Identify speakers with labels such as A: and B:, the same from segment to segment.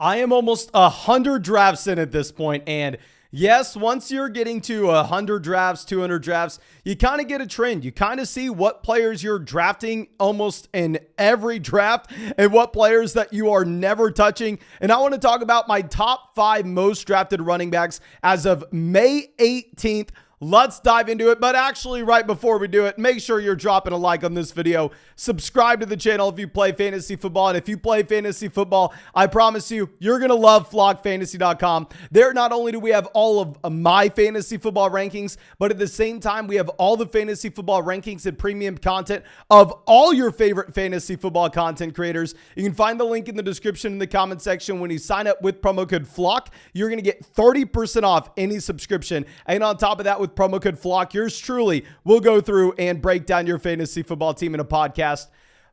A: I am almost 100 drafts in at this point, and yes, once you're getting to 100 drafts, 200 drafts, you kind of get a trend. You kind of see what players you're drafting almost in every draft and what players that you are never touching. And I want to talk about my top 5 most drafted running backs as of May 18th. Let's dive into it. But actually, right before we do it, make sure you're dropping a like on this video. Subscribe to the channel if you play fantasy football. And if you play fantasy football, I promise you, you're going to love flockfantasy.com. There, not only do we have all of my fantasy football rankings, but at the same time, we have all the fantasy football rankings and premium content of all your favorite fantasy football content creators. You can find the link in the description in the comment section. When you sign up with promo code FLOCK, you're going to get 30% off any subscription. And on top of that, with promo code FLOCK, yours truly will go through and break down your fantasy football team in a podcast.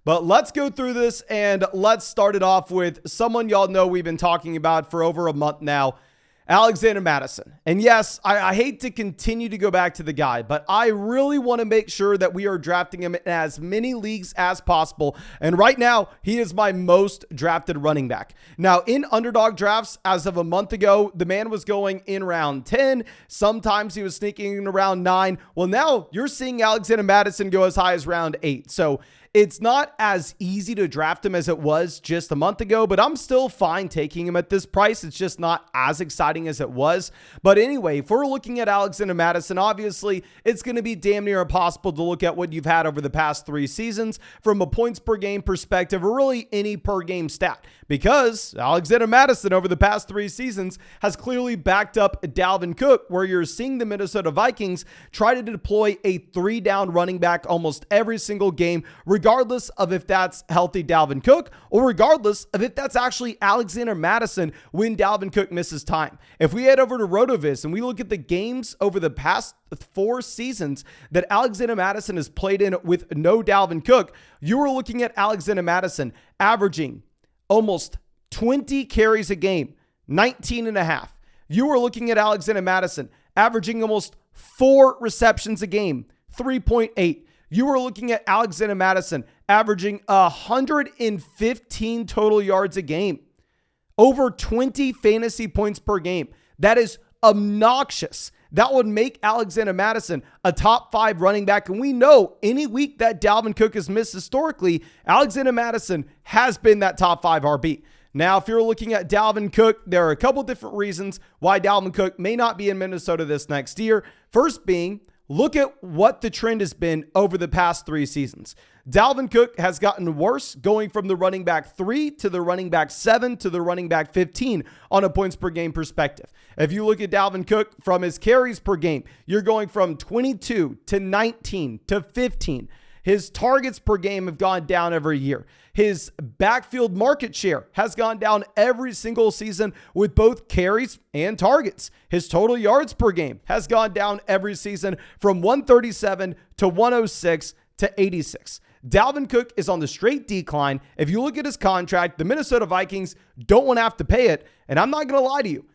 A: But let's go through this, and let's start it off with someone y'all know we've been talking about for over a month now, Alexander Madison. And yes, I hate to continue to go back to the guy, but I really want to make sure that we are drafting him in as many leagues as possible. And right now, he is my most drafted running back. Now, in underdog drafts, as of a month ago, the man was going in round 10. Sometimes he was sneaking in around 9. Well, now you're seeing Alexander Madison go as high as round 8. So it's not as easy to draft him as it was just a month ago, but I'm still fine taking him at this price. It's just not as exciting as it was. But anyway, if we're looking at Alexander Madison, obviously it's going to be damn near impossible to look at what you've had over the past 3 seasons from a points per game perspective, or really any per game stat, because Alexander Madison over the past 3 seasons has clearly backed up Dalvin Cook, where you're seeing the Minnesota Vikings try to deploy a 3-down running back almost every single game, regardless of if that's healthy Dalvin Cook or regardless of if that's actually Alexander Madison when Dalvin Cook misses time. If we head over to RotoViz and we look at the games over the past 4 seasons that Alexander Madison has played in with no Dalvin Cook, you are looking at Alexander Madison averaging almost 20 carries a game, 19.5. You are looking at Alexander Madison averaging almost 4 receptions a game, 3.8. You are looking at Alexander Madison averaging 115 total yards a game, over 20 fantasy points per game. That is obnoxious. That would make Alexander Madison a top 5 running back. And we know any week that Dalvin Cook has missed historically, Alexander Madison has been that top 5 RB. Now, if you're looking at Dalvin Cook, there are a couple different reasons why Dalvin Cook may not be in Minnesota this next year. First being, look at what the trend has been over the past 3 seasons. Dalvin Cook has gotten worse, going from the running back 3 to the running back 7 to the running back 15 on a points per game perspective. If you look at Dalvin Cook from his carries per game, you're going from 22 to 19 to 15. His targets per game have gone down every year. His backfield market share has gone down every single season with both carries and targets. His total yards per game has gone down every season from 137 to 106 to 86. Dalvin Cook is on the straight decline. If you look at his contract, the Minnesota Vikings don't want to have to pay it. And I'm not going to lie to you.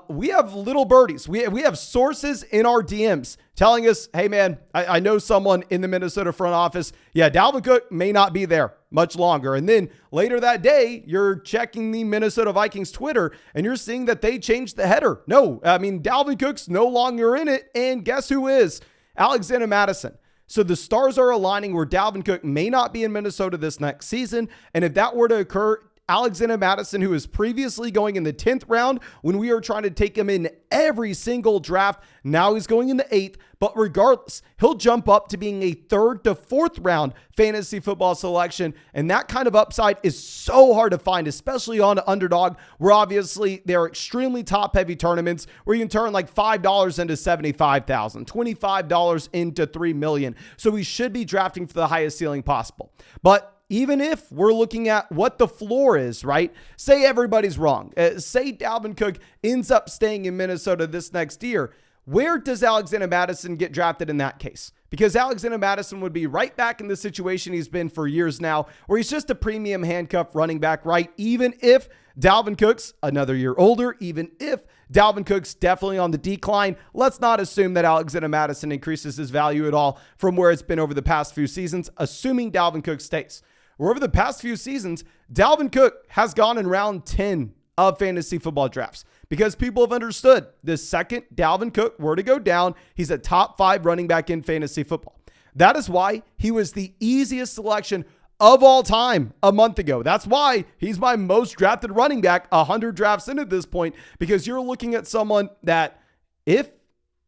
A: We have little birdies. We have sources in our DMs telling us, hey, man, I know someone in the Minnesota front office. Yeah, Dalvin Cook may not be there much longer. And then later that day, you're checking the Minnesota Vikings Twitter and you're seeing that they changed the header. No, I mean, Dalvin Cook's no longer in it. And guess who is? Alexander Madison. So the stars are aligning where Dalvin Cook may not be in Minnesota this next season. And if that were to occur, Alexander Madison, who was previously going in the 10th round when we were trying to take him in every single draft, now he's going in the 8th. But regardless, he'll jump up to being a 3rd to 4th round fantasy football selection. And that kind of upside is so hard to find, especially on underdog, where obviously they're extremely top heavy tournaments where you can turn like $5 into $75,000, $25 into $3 million. So we should be drafting for the highest ceiling possible. But even if we're looking at what the floor is, right? Say everybody's wrong. Say Dalvin Cook ends up staying in Minnesota this next year. Where does Alexander Madison get drafted in that case? Because Alexander Madison would be right back in the situation he's been for years now, where he's just a premium handcuff running back, right? Even if Dalvin Cook's another year older, even if Dalvin Cook's definitely on the decline, let's not assume that Alexander Madison increases his value at all from where it's been over the past few seasons, assuming Dalvin Cook stays. Where over the past few seasons, Dalvin Cook has gone in round 10 of fantasy football drafts because people have understood the second Dalvin Cook were to go down, he's a top 5 running back in fantasy football. That is why he was the easiest selection of all time a month ago. That's why he's my most drafted running back 100 drafts in at this point, because you're looking at someone that if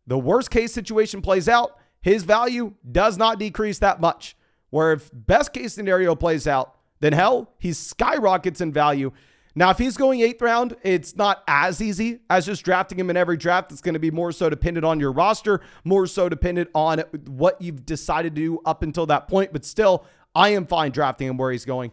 A: the worst case situation plays out, his value does not decrease that much. Where if best case scenario plays out, then hell, he skyrockets in value. Now, if he's going 8th round, it's not as easy as just drafting him in every draft. It's going to be more so dependent on your roster, more so dependent on what you've decided to do up until that point. But still, I am fine drafting him where he's going.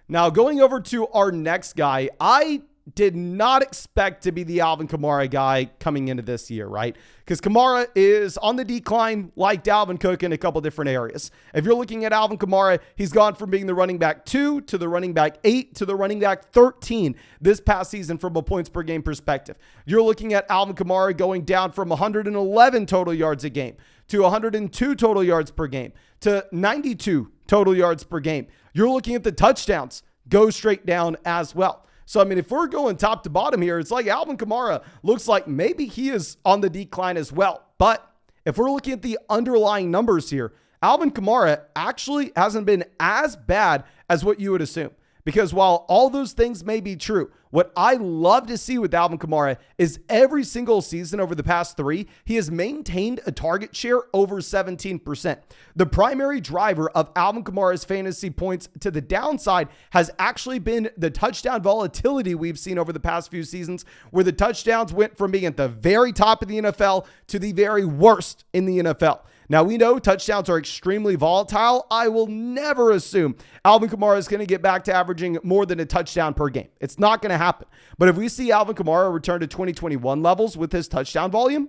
A: Now, going over to our next guy, I did not expect to be the Alvin Kamara guy coming into this year, right? Because Kamara is on the decline like Dalvin Cook in a couple different areas. If you're looking at Alvin Kamara, he's gone from being the running back 2 to the running back 8 to the running back 13 this past season from a points per game perspective. You're looking at Alvin Kamara going down from 111 total yards a game to 102 total yards per game to 92 total yards per game. You're looking at the touchdowns go straight down as well. So, I mean, if we're going top to bottom here, it's like Alvin Kamara looks like maybe he is on the decline as well. But if we're looking at the underlying numbers here, Alvin Kamara actually hasn't been as bad as what you would assume. Because while all those things may be true, what I love to see with Alvin Kamara is every single season over the past 3, he has maintained a target share over 17%. The primary driver of Alvin Kamara's fantasy points to the downside has actually been the touchdown volatility we've seen over the past few seasons, where the touchdowns went from being at the very top of the NFL to the very worst in the NFL. Now, we know touchdowns are extremely volatile. I will never assume Alvin Kamara is going to get back to averaging more than a touchdown per game. It's not going to happen. But if we see Alvin Kamara return to 2021 levels with his touchdown volume,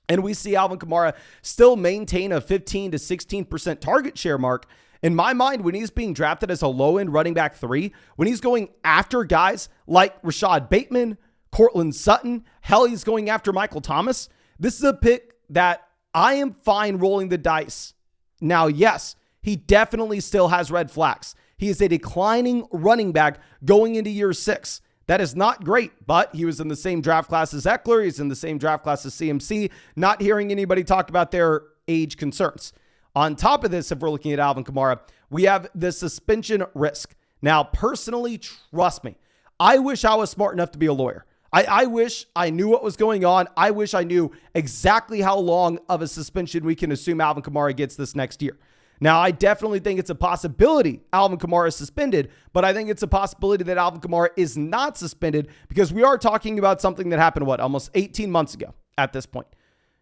A: and we see Alvin Kamara still maintain a 15 to 16% target share mark, in my mind, when he's being drafted as a low-end running back 3, when he's going after guys like Rashad Bateman, Cortland Sutton, hell, he's going after Michael Thomas, this is a pick that I am fine rolling the dice. Now, yes, he definitely still has red flags. He is a declining running back going into year 6. That is not great, but he was in the same draft class as Eckler. He's in the same draft class as CMC. Not hearing anybody talk about their age concerns. On top of this, if we're looking at Alvin Kamara, we have the suspension risk. Now, personally, trust me, I wish I was smart enough to be a lawyer. I wish I knew what was going on. I wish I knew exactly how long of a suspension we can assume Alvin Kamara gets this next year. Now, I definitely think it's a possibility Alvin Kamara is suspended, but I think it's a possibility that Alvin Kamara is not suspended because we are talking about something that happened, almost 18 months ago at this point.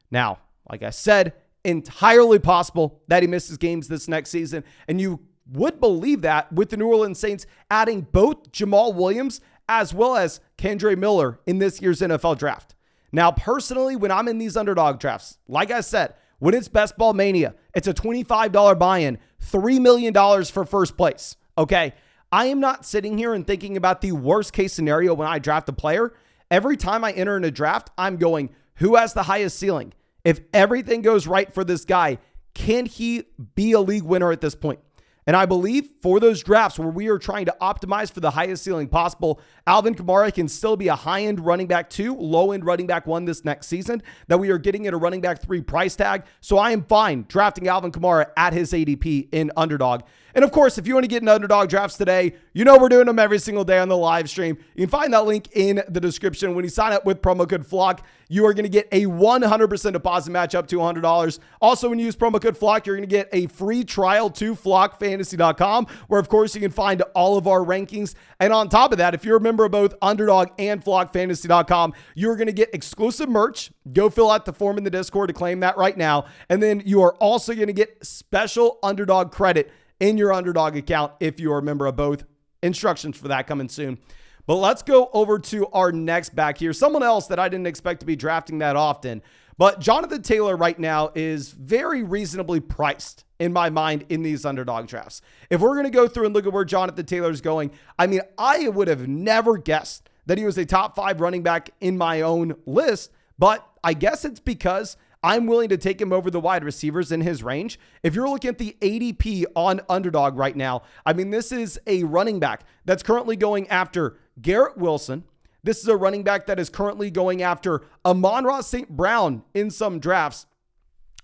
A: Now, like I said, entirely possible that he misses games this next season, and you would believe that with the New Orleans Saints adding both Jamal Williams as well as Kendre Miller in this year's NFL draft. Now, personally, when I'm in these underdog drafts, like I said, when it's Best Ball Mania, it's a $25 buy-in, $3 million for first place. Okay, I am not sitting here and thinking about the worst case scenario when I draft a player. Every time I enter in a draft, I'm going, who has the highest ceiling? If everything goes right for this guy, can he be a league winner at this point? And I believe for those drafts where we are trying to optimize for the highest ceiling possible, Alvin Kamara can still be a high-end running back 2, low-end running back 1 this next season, that we are getting at a running back 3 price tag. So I am fine drafting Alvin Kamara at his ADP in underdog. And of course, if you want to get in underdog drafts today, you know we're doing them every single day on the live stream. You can find that link in the description. When you sign up with promo code FLOCK, you are going to get a 100% deposit match up to $100. Also, when you use promo code FLOCK, you're going to get a free trial to flockfantasy.com, where of course you can find all of our rankings. And on top of that, if you're a member of both Underdog and flockfantasy.com, you're going to get exclusive merch. Go fill out the form in the Discord to claim that right now. And then you are also going to get special Underdog credit in your Underdog account if you are a member of both. Instructions for that coming soon. But let's go over to our next back here. Someone else that I didn't expect to be drafting that often. But Jonathan Taylor right now is very reasonably priced in my mind in these underdog drafts. If we're going to go through and look at where Jonathan Taylor is going, I mean, I would have never guessed that he was a top 5 running back in my own list. But I guess it's because I'm willing to take him over the wide receivers in his range. If you're looking at the ADP on Underdog right now, I mean, this is a running back that's currently going after Garrett Wilson, This is a running back that is currently going after Amon-Ra St. Brown in some drafts.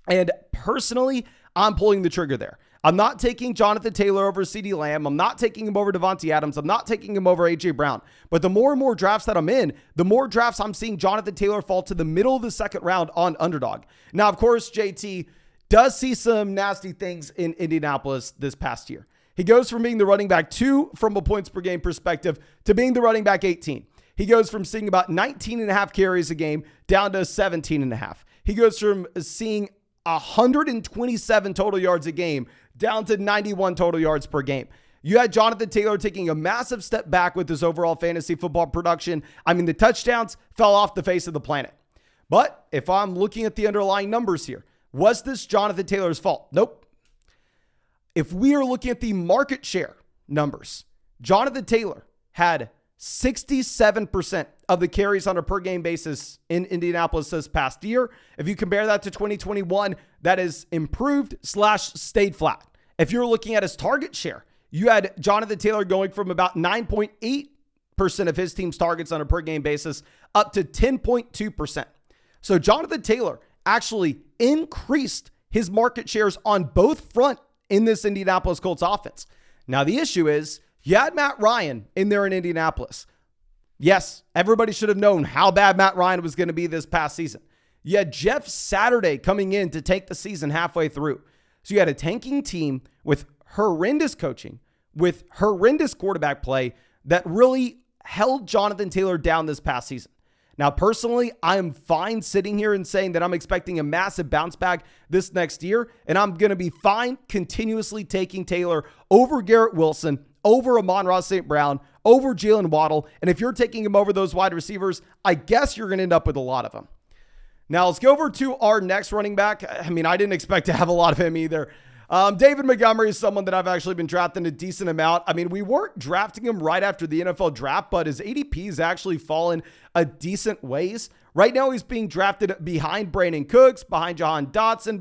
A: And personally, I'm pulling the trigger there. I'm not taking Jonathan Taylor over CeeDee Lamb. I'm not taking him over Devontae Adams. I'm not taking him over A.J. Brown. But the more and more drafts that I'm in, the more drafts I'm seeing Jonathan Taylor fall to the middle of the second round on underdog. Now, of course, JT does see some nasty things in Indianapolis this past year. He goes from being the running back 2 from a points per game perspective to being the running back 18. He goes from seeing about 19.5 carries a game down to 17.5. He goes from seeing 127 total yards a game down to 91 total yards per game. You had Jonathan Taylor taking a massive step back with his overall fantasy football production. I mean, the touchdowns fell off the face of the planet. But if I'm looking at the underlying numbers here, was this Jonathan Taylor's fault? Nope. If we are looking at the market share numbers, Jonathan Taylor had 67% of the carries on a per game basis in Indianapolis this past year. If you compare that to 2021, that is improved / stayed flat. If you're looking at his target share, you had Jonathan Taylor going from about 9.8% of his team's targets on a per game basis up to 10.2%. So Jonathan Taylor actually increased his market shares on both front in this Indianapolis Colts offense. Now, the issue is you had Matt Ryan in there in Indianapolis. Yes, everybody should have known how bad Matt Ryan was going to be this past season. You had Jeff Saturday coming in to take the season halfway through. So you had a tanking team with horrendous coaching, with horrendous quarterback play that really held Jonathan Taylor down this past season. Now, personally, I'm fine sitting here and saying that I'm expecting a massive bounce back this next year, and I'm going to be fine continuously taking Taylor over Garrett Wilson, over Amon-Ra St. Brown, over Jalen Waddle, and if you're taking him over those wide receivers, I guess you're going to end up with a lot of them. Now, let's go over to our next running back. I mean, I didn't expect to have a lot of him either. David Montgomery is someone that I've actually been drafting a decent amount. I mean, we weren't drafting him right after the NFL draft, but his ADP has actually fallen a decent ways. Right now, he's being drafted behind Brandon Cooks, behind Jahan Dotson,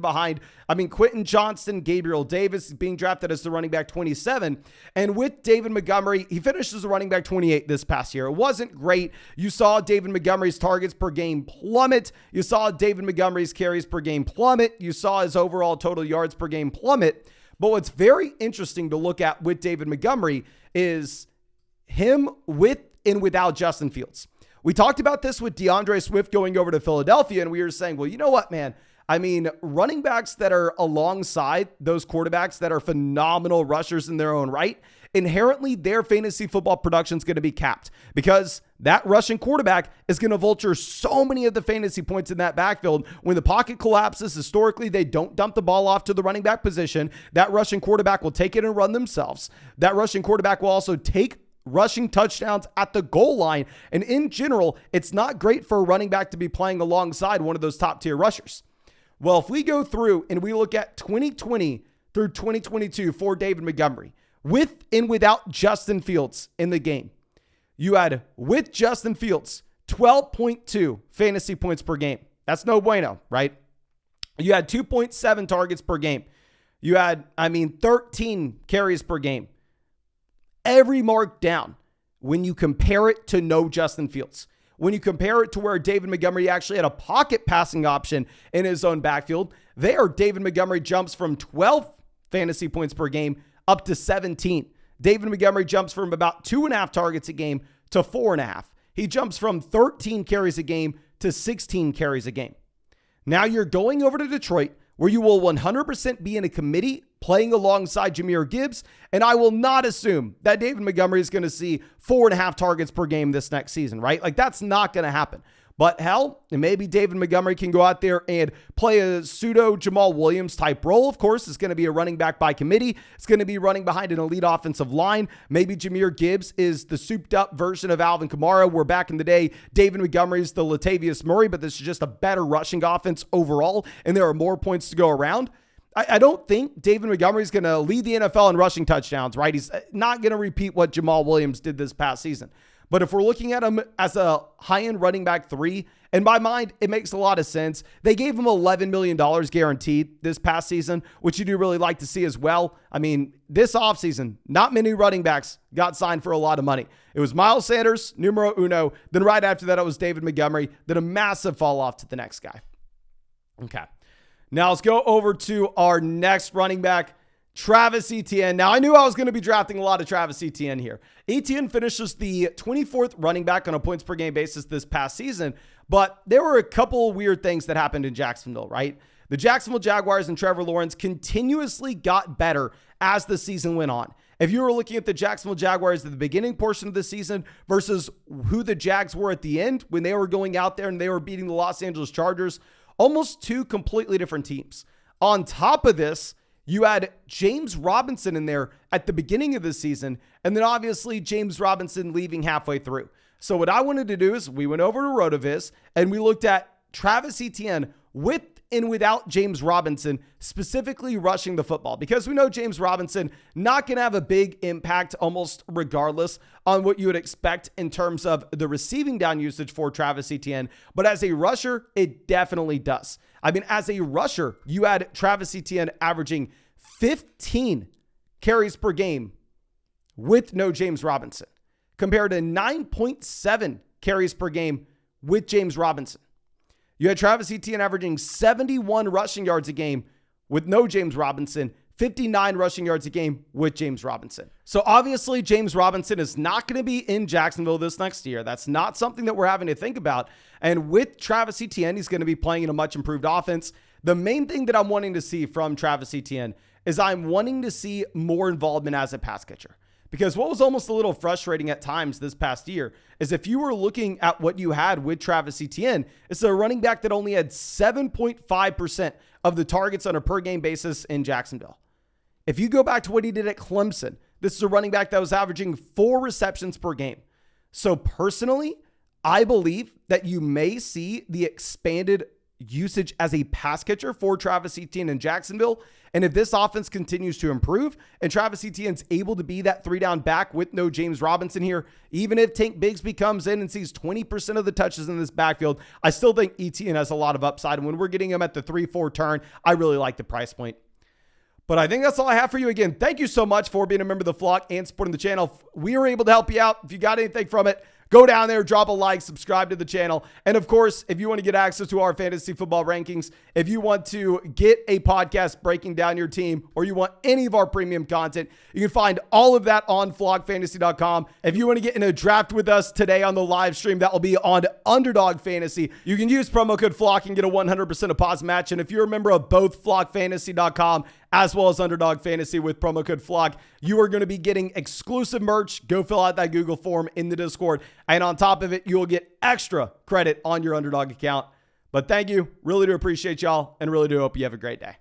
A: Quentin Johnston, Gabriel Davis. He's being drafted as the running back 27. And with David Montgomery, he finished as a running back 28 this past year. It wasn't great. You saw David Montgomery's targets per game plummet. You saw David Montgomery's carries per game plummet. You saw his overall total yards per game plummet. But what's very interesting to look at with David Montgomery is him with and without Justin Fields. We talked about this with DeAndre Swift going over to Philadelphia, and we were saying, well, you know what, man? I mean, running backs that are alongside those quarterbacks that are phenomenal rushers in their own right, inherently their fantasy football production is going to be capped because that rushing quarterback is going to vulture so many of the fantasy points in that backfield. When the pocket collapses, historically, they don't dump the ball off to the running back position. That rushing quarterback will take it and run themselves. That rushing quarterback will also take rushing touchdowns at the goal line. And in general, it's not great for a running back to be playing alongside one of those top tier rushers. Well, if we go through and we look at 2020 through 2022 for David Montgomery, with and without Justin Fields in the game, you had with Justin Fields 12.2 fantasy points per game. That's no bueno, right? You had 2.7 targets per game. You had, 13 carries per game. Every mark down when you compare it to no Justin Fields. When you compare it to where David Montgomery actually had a pocket passing option in his own backfield, there David Montgomery jumps from 12 fantasy points per game up to 17. David Montgomery jumps from about 2.5 targets a game to 4.5. He jumps from 13 carries a game to 16 carries a game. Now you're going over to Detroit, where you will 100% be in a committee playing alongside Jahmyr Gibbs, and I will not assume that David Montgomery is going to see 4.5 targets per game this next season, right? Like, that's not going to happen. But hell, maybe David Montgomery can go out there and play a pseudo Jamal Williams type role. Of course, it's going to be a running back by committee. It's going to be running behind an elite offensive line. Maybe Jahmyr Gibbs is the souped up version of Alvin Kamara, where back in the day, David Montgomery is the Latavius Murray, but this is just a better rushing offense overall, and there are more points to go around. I don't think David Montgomery is going to lead the NFL in rushing touchdowns, right? He's not going to repeat what Jamal Williams did this past season. But if we're looking at him as a high-end running back 3, in my mind, it makes a lot of sense. They gave him $11 million guaranteed this past season, which you do really like to see as well. I mean, this offseason, not many running backs got signed for a lot of money. It was Miles Sanders, numero uno. Then right after that, it was David Montgomery. Then a massive fall off to the next guy. Okay. Now let's go over to our next running back, Travis Etienne. Now, I knew I was going to be drafting a lot of Travis Etienne here. Etienne finishes the 24th running back on a points per game basis this past season, but there were a couple weird things that happened in Jacksonville, right? The Jacksonville Jaguars and Trevor Lawrence continuously got better as the season went on. If you were looking at the Jacksonville Jaguars at the beginning portion of the season versus who the Jags were at the end when they were going out there and they were beating the Los Angeles Chargers, almost two completely different teams. On top of this, you had James Robinson in there at the beginning of the season, and then obviously James Robinson leaving halfway through. So what I wanted to do is we went over to RotoViz and we looked at Travis Etienne with and without James Robinson, specifically rushing the football, because we know James Robinson not going to have a big impact almost regardless on what you would expect in terms of the receiving down usage for Travis Etienne. But as a rusher, it definitely does. I mean, as a rusher, you had Travis Etienne averaging 15 carries per game with no James Robinson, compared to 9.7 carries per game with James Robinson. You had Travis Etienne averaging 71 rushing yards a game with no James Robinson, 59 rushing yards a game with James Robinson. So obviously James Robinson is not going to be in Jacksonville this next year. That's not something that we're having to think about. And with Travis Etienne, he's going to be playing in a much improved offense. The main thing that I'm wanting to see from Travis Etienne is I'm wanting to see more involvement as a pass catcher. Because what was almost a little frustrating at times this past year is if you were looking at what you had with Travis Etienne, it's a running back that only had 7.5% of the targets on a per game basis in Jacksonville. If you go back to what he did at Clemson, this is a running back that was averaging 4 receptions per game. So personally, I believe that you may see the expanded usage as a pass catcher for Travis Etienne in Jacksonville. And if this offense continues to improve and Travis Etienne's able to be that 3-down back with no James Robinson here, even if Tank Bigsby comes in and sees 20% of the touches in this backfield, I still think Etienne has a lot of upside. And when we're getting him at the 3-4 turn, I really like the price point. But I think that's all I have for you. Again, thank you so much for being a member of the flock and supporting the channel. We were able to help you out. If you got anything from it, go down there, drop a like, subscribe to the channel. And of course, if you want to get access to our fantasy football rankings, if you want to get a podcast breaking down your team, or you want any of our premium content, you can find all of that on flockfantasy.com. If you want to get in a draft with us today on the live stream, that will be on Underdog Fantasy. You can use promo code FLOCK and get a 100% deposit match. And if you're a member of both flockfantasy.com as well as Underdog Fantasy with promo code FLOCK, you are going to be getting exclusive merch. Go fill out that Google form in the Discord. And on top of it, you will get extra credit on your Underdog account. But thank you. Really do appreciate y'all and really do hope you have a great day.